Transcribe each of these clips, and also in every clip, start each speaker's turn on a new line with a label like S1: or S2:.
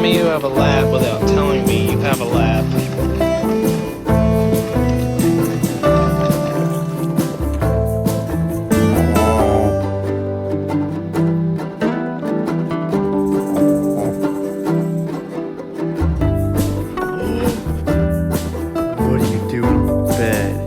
S1: me you have a lab without telling me you have a lab.
S2: What are you doing in bed?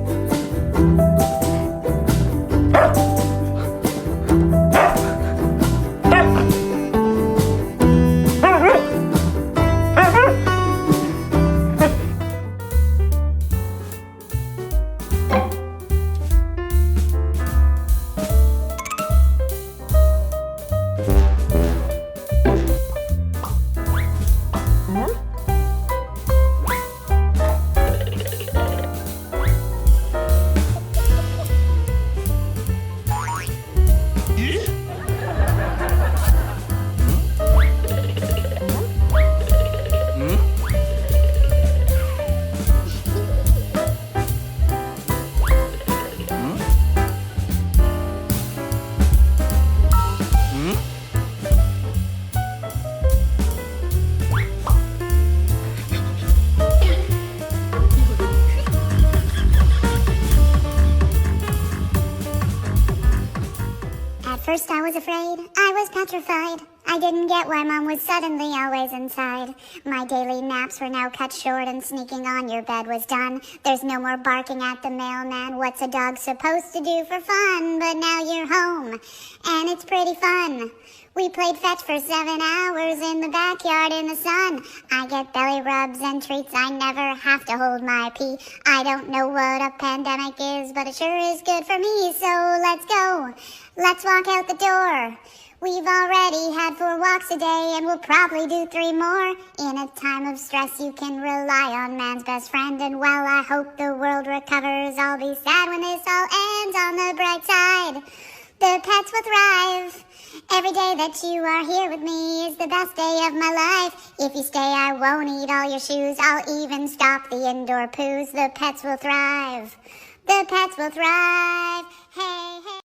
S3: At first I was afraid, I was petrified. I didn't get why Mom was suddenly always inside. My daily naps were now cut short and sneaking on your bed was done. There's no more barking at the mailman, what's a dog supposed to do for fun? But now you're home, and it's pretty fun. We played fetch for 7 hours in the backyard in the sun. I get belly rubs and treats, I never have to hold my pee. I don't know what a pandemic is, but it sure is good for me. So let's go, let's walk out the door. We've already had 4 walks a day and we'll probably do 3 more. In a time of stress you can rely on man's best friend. And while I hope the world recovers, I'll be sad when this all ends. On the bright side, the pets will thrive. Every day that you are here with me is the best day of my life. If you stay, I won't eat all your shoes. I'll even stop the indoor poos. The pets will thrive. The pets will thrive. Hey, hey.